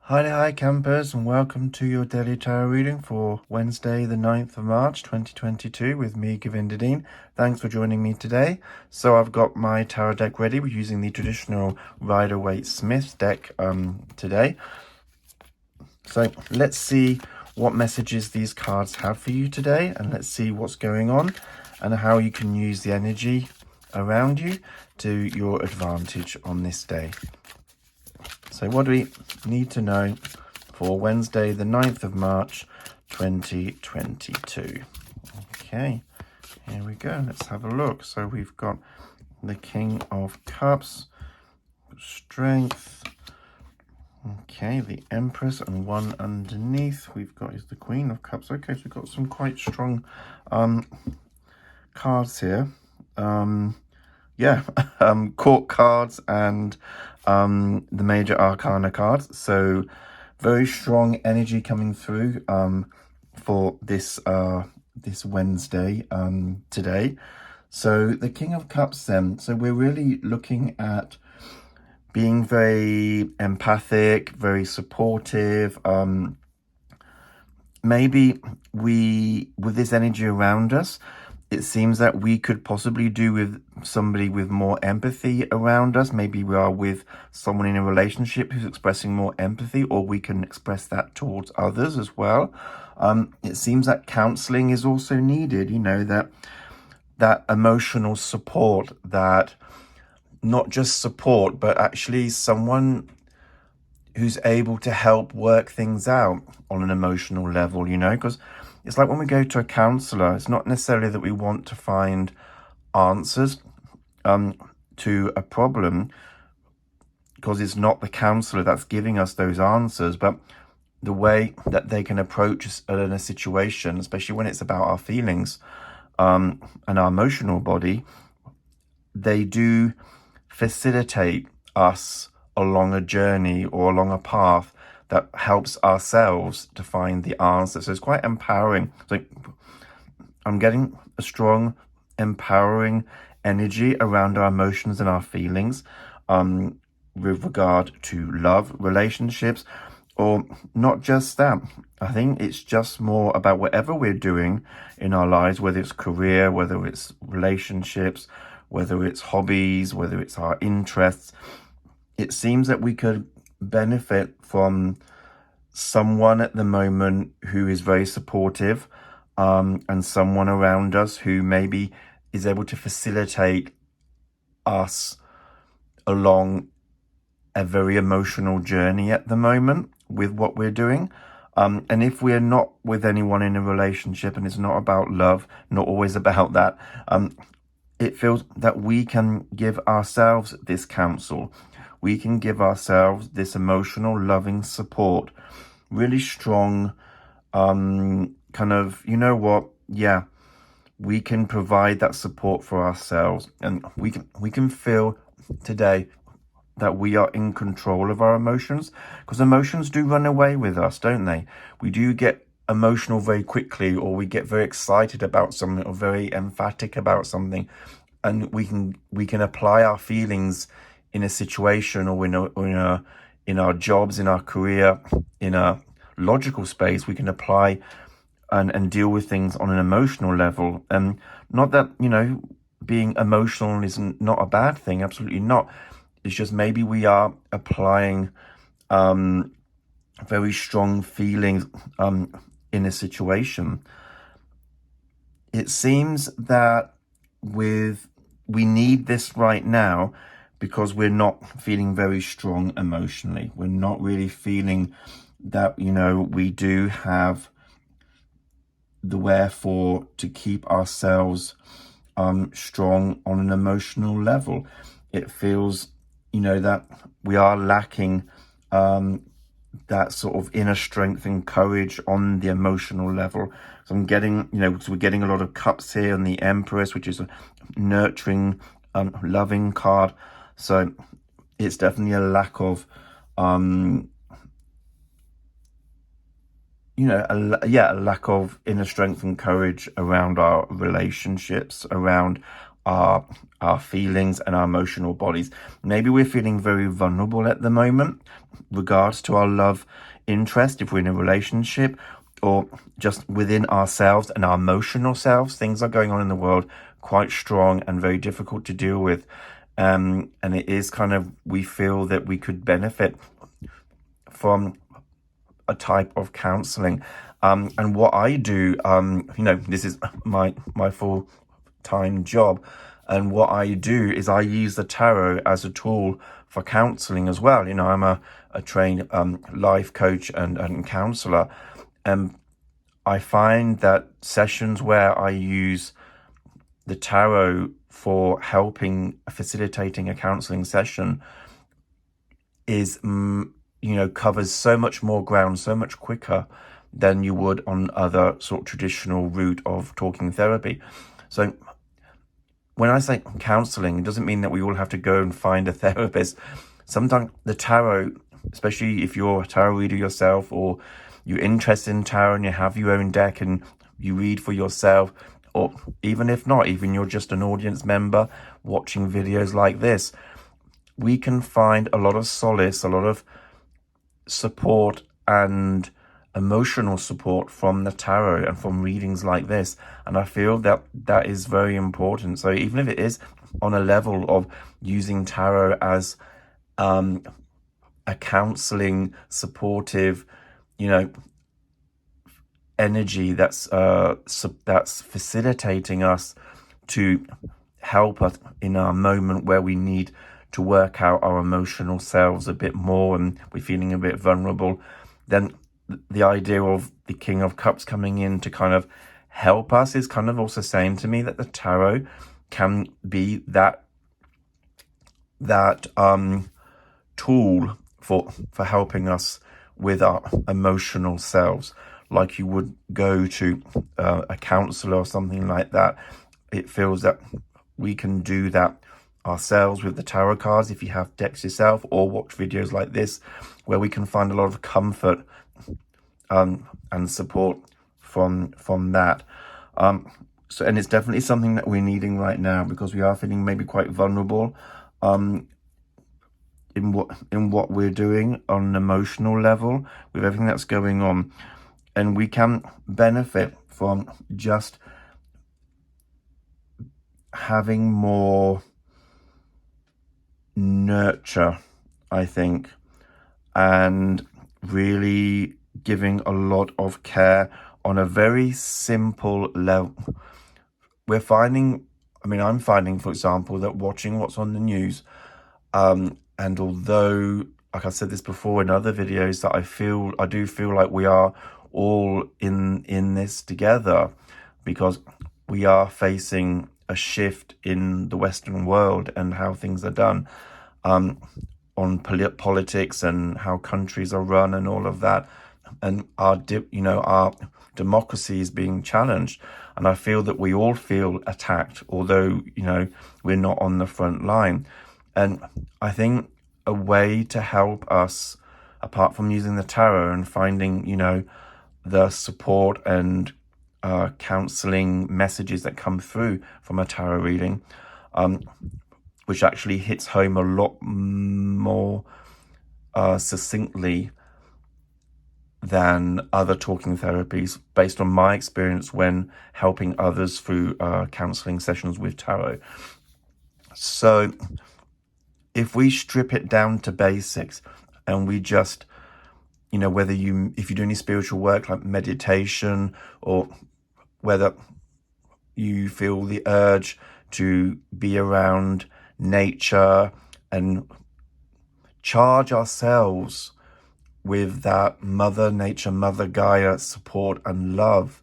Hi campers, and welcome to your daily tarot reading for Wednesday the 9th of March 2022 with me, Govinda Dean. Thanks for joining me today. So I've got my tarot deck ready. We're using the traditional Rider-Waite-Smith deck today. So let's see what messages these cards have for you today, and let's see what's going on and how you can use the energy around you to your advantage on this day. So what do we need to know for Wednesday, the 9th of March, 2022? Okay, here we go. Let's have a look. So we've got the King of Cups, Strength. Okay, the Empress, and one underneath we've got is the Queen of Cups. Okay, so we've got some quite strong cards here. Court cards and the major arcana cards. So very strong energy coming through for this this Wednesday today. So the King of Cups then. So we're really looking at being very empathic, very supportive. Maybe with this energy around us, it seems that we could possibly do with somebody with more empathy around us. Maybe we are with someone in a relationship who's expressing more empathy, or we can express that towards others as well. It seems that counseling is also needed, that emotional support, that not just support, but actually someone who's able to help work things out on an emotional level, because it's like when we go to a counselor, it's not necessarily that we want to find answers to a problem, because it's not the counselor that's giving us those answers, but the way that they can approach us in a situation, especially when it's about our feelings and our emotional body, they do facilitate us along a journey or along a path that helps ourselves to find the answer. So it's quite empowering. So I'm getting a strong, empowering energy around our emotions and our feelings with regard to love, relationships, or not just that. I think it's just more about whatever we're doing in our lives, whether it's career, whether it's relationships, whether it's hobbies, whether it's our interests. It seems that we could benefit from someone at the moment who is very supportive, and someone around us who maybe is able to facilitate us along a very emotional journey at the moment with what we're doing. And if we're not with anyone in a relationship, and it's not about love, not always about that, it feels that we can give ourselves this counsel. We can give ourselves this emotional, loving support, really strong, kind of, we can provide that support for ourselves, and we can feel today that we are in control of our emotions, because emotions do run away with us, don't they? We do get emotional very quickly, or we get very excited about something, or very emphatic about something, and we can apply our feelings in a situation, or in our jobs, in our career, in a logical space. We can apply and deal with things on an emotional level. And not that being emotional is not a bad thing, absolutely not. It's just maybe we are applying very strong feelings in a situation. It seems that we need this right now, because we're not feeling very strong emotionally. We're not really feeling that, we do have the wherefore to keep ourselves strong on an emotional level. It feels, that we are lacking that sort of inner strength and courage on the emotional level. So I'm getting, so we're getting a lot of cups here, and the Empress, which is a nurturing, loving card. So it's definitely a lack of, a lack of inner strength and courage around our relationships, around our feelings and our emotional bodies. Maybe we're feeling very vulnerable at the moment regards to our love interest, if we're in a relationship, or just within ourselves and our emotional selves. Things are going on in the world quite strong and very difficult to deal with. And it is kind of, we feel that we could benefit from a type of counseling. And what I do, this is my full-time job. And what I do is I use the tarot as a tool for counseling as well. I'm a trained life coach and counselor. And I find that sessions where I use the tarot for facilitating a counseling session is, covers so much more ground, so much quicker than you would on other sort of traditional route of talking therapy. So when I say counseling, it doesn't mean that we all have to go and find a therapist. Sometimes the tarot, especially if you're a tarot reader yourself, or you're interested in tarot and you have your own deck and you read for yourself, or even if not, even you're just an audience member watching videos like this, we can find a lot of solace, a lot of support and emotional support from the tarot and from readings like this. And I feel that that is very important. So even if it is on a level of using tarot as a counseling, supportive, energy that's facilitating us to help us in our moment where we need to work out our emotional selves a bit more and we're feeling a bit vulnerable, then the idea of the King of Cups coming in to kind of help us is kind of also saying to me that the tarot can be that tool for helping us with our emotional selves, like you would go to a counselor or something like that. It feels that we can do that ourselves with the tarot cards if you have decks yourself, or watch videos like this where we can find a lot of comfort and support from that. And it's definitely something that we're needing right now, because we are feeling maybe quite vulnerable in what we're doing on an emotional level with everything that's going on. And we can benefit from just having more nurture, I think, and really giving a lot of care on a very simple level. I'm finding, for example, that watching what's on the news, and although, like I said this before in other videos, that I do feel like we are all in this together, because we are facing a shift in the Western world and how things are done, on politics and how countries are run and all of that, and our democracy is being challenged. And I feel that we all feel attacked, although we're not on the front line. And I think a way to help us, apart from using the tarot and finding the support and counseling messages that come through from a tarot reading, which actually hits home a lot more succinctly than other talking therapies, based on my experience when helping others through counseling sessions with tarot. So if we strip it down to basics, and we just, if you do any spiritual work like meditation, or whether you feel the urge to be around nature and charge ourselves with that Mother Nature, Mother Gaia support and love,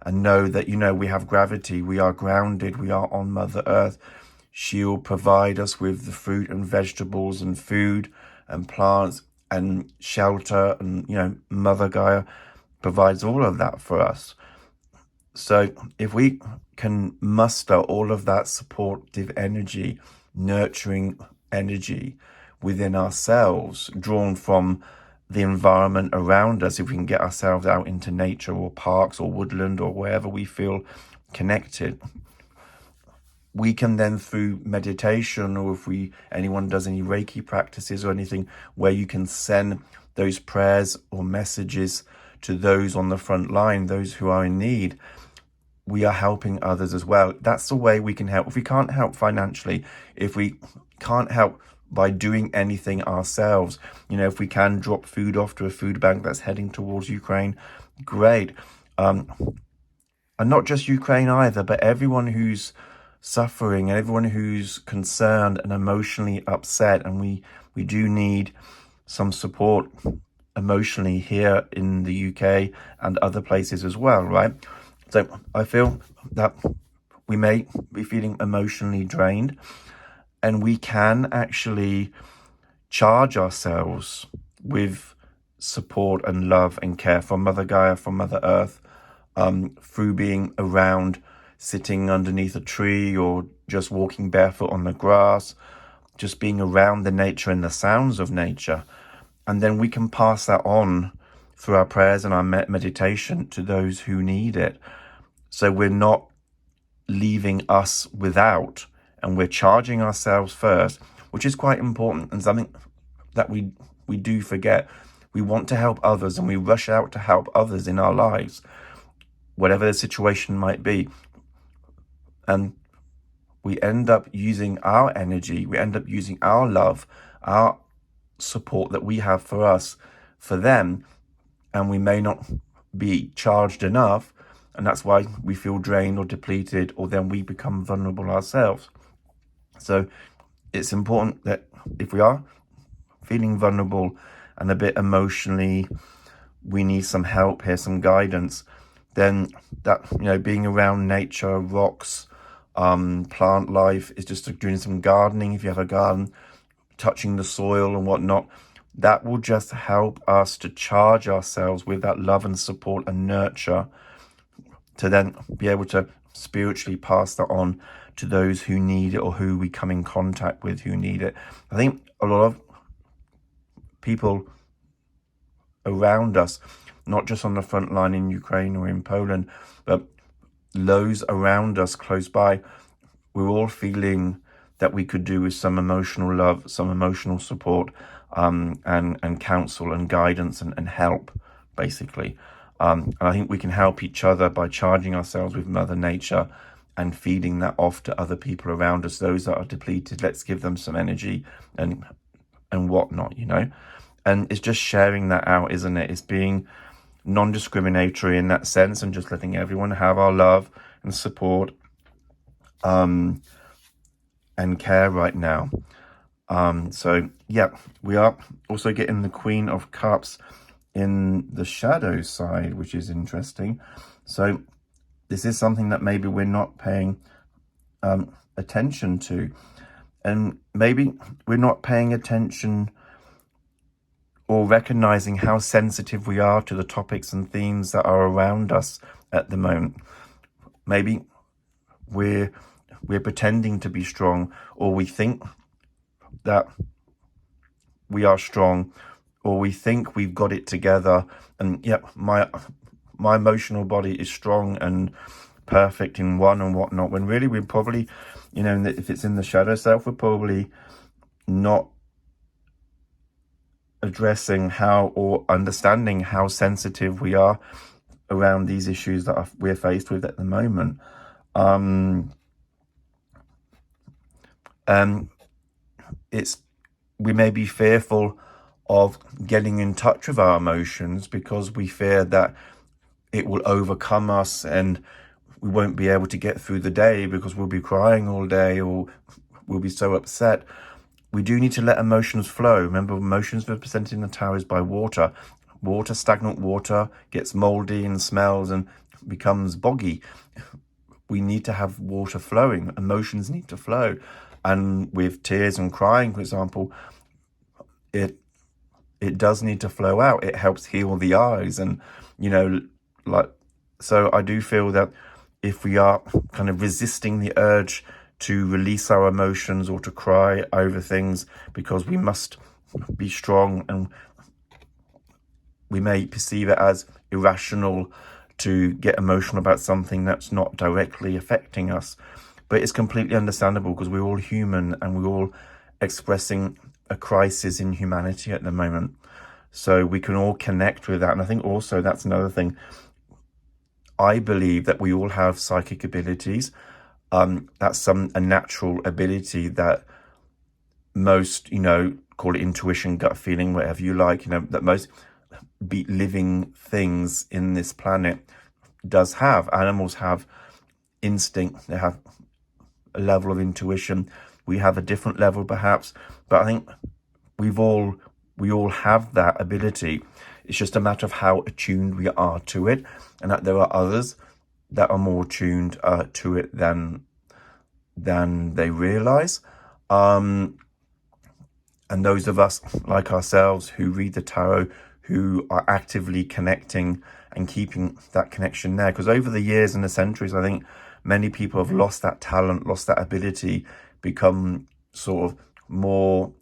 and know that, we have gravity, we are grounded, we are on Mother Earth. She'll provide us with the fruit and vegetables and food and plants and shelter, and, Mother Gaia provides all of that for us. So if we can muster all of that supportive energy, nurturing energy within ourselves, drawn from the environment around us, if we can get ourselves out into nature or parks or woodland or wherever we feel connected, we can then, through meditation, or if anyone does any Reiki practices or anything, where you can send those prayers or messages to those on the front line, those who are in need, we are helping others as well. That's the way we can help. If we can't help financially, if we can't help by doing anything ourselves, if we can drop food off to a food bank that's heading towards Ukraine, great. And not just Ukraine either, but everyone who's suffering, everyone who's concerned and emotionally upset. And we do need some support emotionally here in the UK and other places as well, right? So I feel that we may be feeling emotionally drained, and we can actually charge ourselves with support and love and care from Mother Gaia, from Mother Earth, through being around, sitting underneath a tree, or just walking barefoot on the grass, just being around the nature and the sounds of nature. And then we can pass that on through our prayers and our meditation to those who need it. So we're not leaving us without, and we're charging ourselves first, which is quite important and something that we do forget. We want to help others, and we rush out to help others in our lives, whatever the situation might be. And we end up using our energy, we end up using our love, our support that we have for us, for them, and we may not be charged enough, and that's why we feel drained or depleted, or then we become vulnerable ourselves. So it's important that if we are feeling vulnerable and a bit emotionally, we need some help here, some guidance, then that, being around nature, rocks, plant life, is just doing some gardening, if you have a garden, touching the soil and whatnot, that will just help us to charge ourselves with that love and support and nurture, to then be able to spiritually pass that on to those who need it, or who we come in contact with who need it. I think a lot of people around us, not just on the front line in Ukraine or in Poland, but those around us close by, we're all feeling that we could do with some emotional love, some emotional support, and counsel and guidance and help, basically. And I think we can help each other by charging ourselves with Mother Nature and feeding that off to other people around us, those that are depleted. Let's give them some energy and whatnot, And it's just sharing that out, isn't it? It's being non-discriminatory in that sense, and just letting everyone have our love and support and care right now. So yeah, we are also getting the Queen of Cups in the shadow side, which is interesting. So this is something that maybe we're not paying attention to, and maybe we're not paying attention or recognizing how sensitive we are to the topics and themes that are around us at the moment. Maybe we're pretending to be strong, or we think that we are strong, or we think we've got it together, and my emotional body is strong and perfect in one and whatnot, when really we're probably, if it's in the shadow self, we're probably not addressing how, or understanding how sensitive we are around these issues that we're faced with at the moment. We may be fearful of getting in touch with our emotions because we fear that it will overcome us and we won't be able to get through the day because we'll be crying all day, or we'll be so upset. We do need to let emotions flow. Remember, emotions represented in the tarot is by water. Stagnant water, gets moldy and smells and becomes boggy. We need to have water flowing. Emotions need to flow. And with tears and crying, for example, it does need to flow out. It helps heal the eyes. And, so I do feel that if we are kind of resisting the urge to release our emotions or to cry over things because we must be strong, and we may perceive it as irrational to get emotional about something that's not directly affecting us, But it's completely understandable because we're all human and we're all expressing a crisis in humanity at the moment. So we can all connect with that. And I think also that's another thing. I believe that we all have psychic abilities. That's a natural ability that most, call it intuition, gut feeling, whatever you like, that most living things in this planet does have. Animals have instinct, they have a level of intuition. We have a different level perhaps, but I think we all have that ability. It's just a matter of how attuned we are to it, and that there are others that are more tuned to it than they realize. And those of us like ourselves who read the tarot, who are actively connecting and keeping that connection there. Because over the years and the centuries, I think many people have lost that talent, lost that ability, become sort of more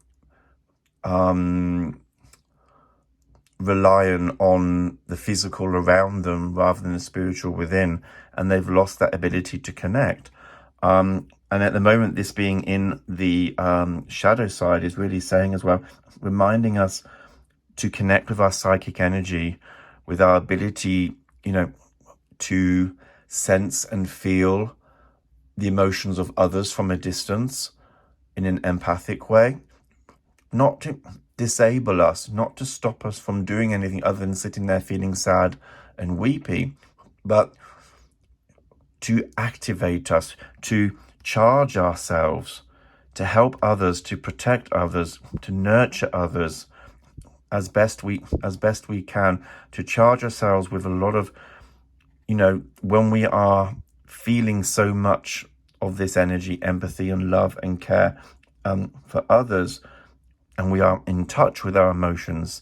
reliant on the physical around them rather than the spiritual within, and they've lost that ability to connect. And at the moment, this being in the shadow side is really saying as well, reminding us to connect with our psychic energy, with our ability, to sense and feel the emotions of others from a distance in an empathic way, not to disable us, not to stop us from doing anything other than sitting there feeling sad and weepy, but to activate us, to charge ourselves, to help others, to protect others, to nurture others as best we can, to charge ourselves with a lot of, when we are feeling so much of this energy, empathy and love and care for others, and we are in touch with our emotions,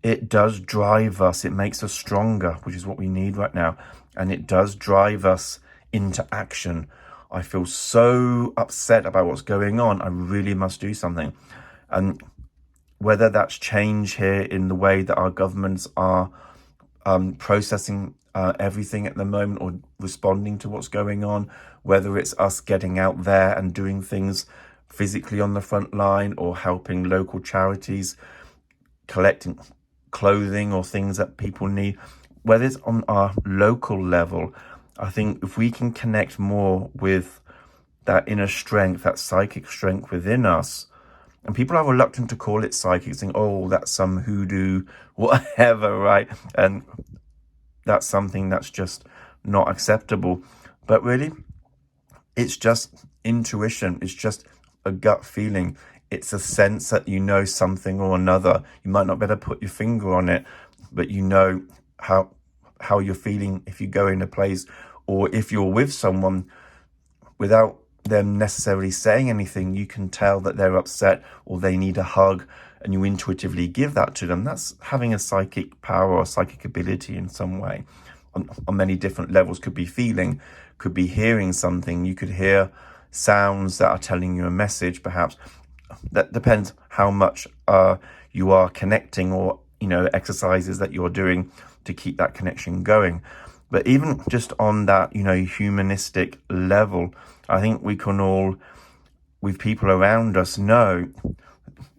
it does drive us. It makes us stronger, which is what we need right now. And it does drive us into action. I feel so upset about what's going on. I really must do something. And whether that's change here in the way that our governments are processing everything at the moment or responding to what's going on, whether it's us getting out there and doing things physically on the front line or helping local charities, collecting clothing or things that people need, whether it's on our local level, I think if we can connect more with that inner strength, that psychic strength within us, and people are reluctant to call it psychic, saying, oh, that's some hoodoo, whatever, right? And that's something that's just not acceptable. But really, it's just intuition. It's just a gut feeling. It's a sense that you know something or another. You might not be able to put your finger on it, but you know how you're feeling if you go in a place, or if you're with someone without them necessarily saying anything, you can tell that they're upset or they need a hug, and you intuitively give that to them. That's having a psychic power or psychic ability in some way on many different levels. Could be feeling, could be hearing something. You could hear sounds that are telling you a message, perhaps. That depends how much you are connecting, or exercises that you're doing to keep that connection going. But even just on that humanistic level, I think we can all, with people around us, know,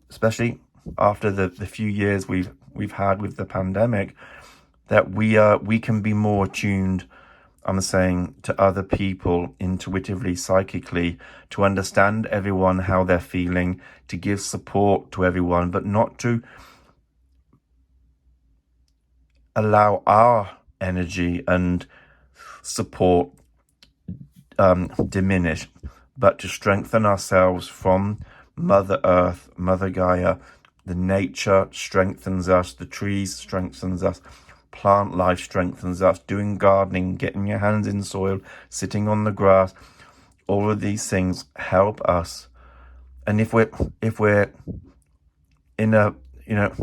especially after the few years we've had with the pandemic, that we can be more attuned, I'm saying, to other people intuitively, psychically, to understand everyone, how they're feeling, to give support to everyone, but not to allow our energy and support diminish, but to strengthen ourselves from Mother Earth, Mother Gaia. The nature strengthens us, the trees strengthens us, plant life strengthens us, doing gardening, getting your hands in soil, sitting on the grass, all of these things help us. And if we're in a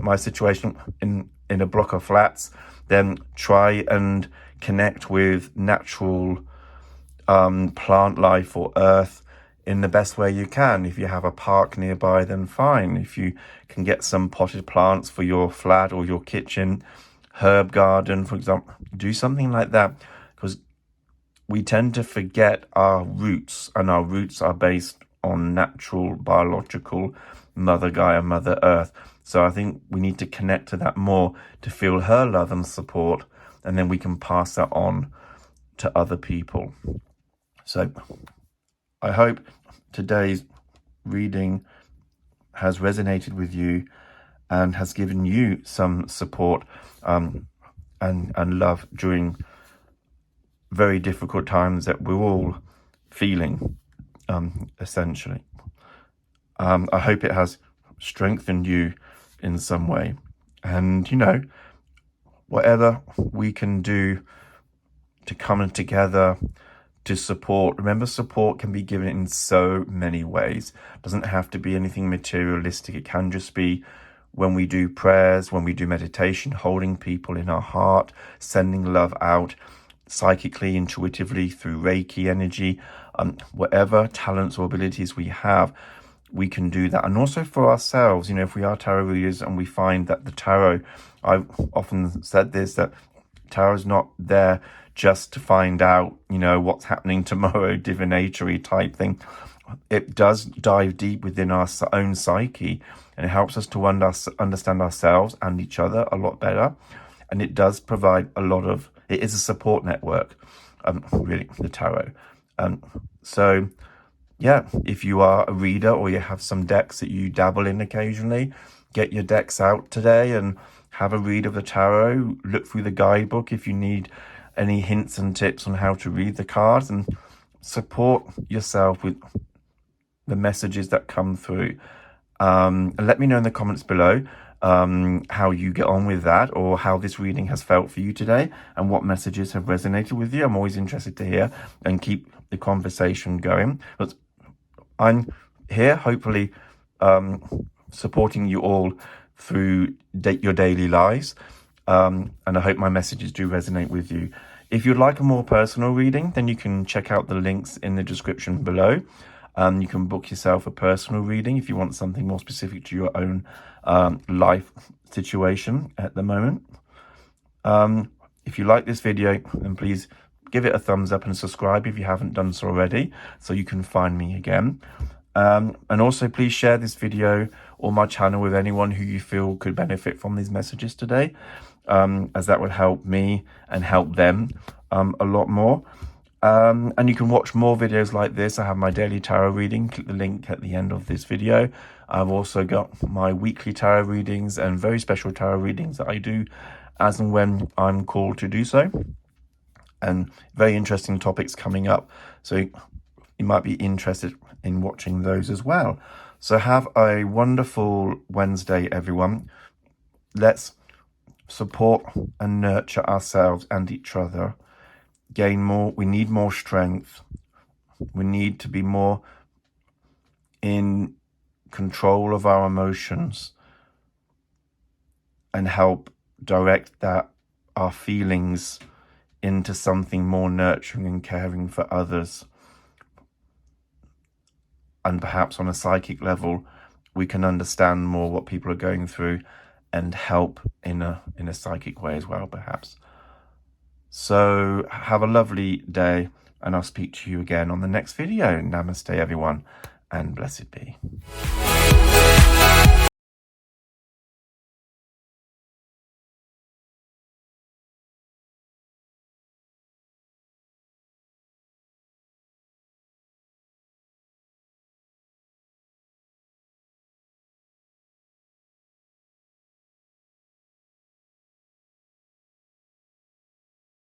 my situation in a block of flats, then try and connect with natural plant life or earth in the best way you can. If you have a park nearby, then fine. If you can get some potted plants for your flat or your kitchen, herb garden, for example, do something like that, because we tend to forget our roots, and our roots are based on natural, biological Mother Gaia, Mother Earth. So I think we need to connect to that more to feel her love and support, and then we can pass that on to other people. So I hope today's reading has resonated with you and has given you some support and love during very difficult times that we're all feeling, essentially. I hope it has strengthened you in some way. And, you know, whatever we can do to come together to support. Remember, support can be given in so many ways. It doesn't have to be anything materialistic. It can just be when we do prayers, when we do meditation, holding people in our heart, sending love out psychically, intuitively, through Reiki energy, whatever talents or abilities we have, we can do that. And also for ourselves, you know, if we are tarot readers and we find that the tarot, I've often said this, that tarot is not there just to find out, you know, what's happening tomorrow, divinatory type thing. It does dive deep within our own psyche, and it helps us to understand ourselves and each other a lot better. And it does provide a lot of, it is a support network, really, the tarot. So, yeah, if you are a reader or you have some decks that you dabble in occasionally, get your decks out today and have a read of the tarot. Look through the guidebook if you need any hints and tips on how to read the cards, and support yourself with the messages that come through. And let me know in the comments below how you get on with that, or how this reading has felt for you today, and what messages have resonated with you. I'm always interested to hear and keep the conversation going. But I'm here, hopefully, supporting you all through your daily lives. And I hope my messages do resonate with you. If you'd like a more personal reading, then you can check out the links in the description below. You can book yourself a personal reading if you want something more specific to your own life situation at the moment. If you like this video, then please give it a thumbs up and subscribe if you haven't done so already, so you can find me again. And also please share this video or my channel with anyone who you feel could benefit from these messages today, as that would help me and help them a lot more. And you can watch more videos like this. I have my daily tarot reading. Click the link at the end of this video. I've also got my weekly tarot readings and very special tarot readings that I do as and when I'm called to do so. And very interesting topics coming up. So you might be interested in watching those as well. So have a wonderful Wednesday, everyone. Let's support and nurture ourselves and each other. Gain more. We need more strength. We need to be more in control of our emotions and help direct our feelings into something more nurturing and caring for others. And perhaps on a psychic level, we can understand more what people are going through and help in a psychic way as well, perhaps. So have a lovely day, and I'll speak to you again on the next video. Namaste, everyone, and blessed be.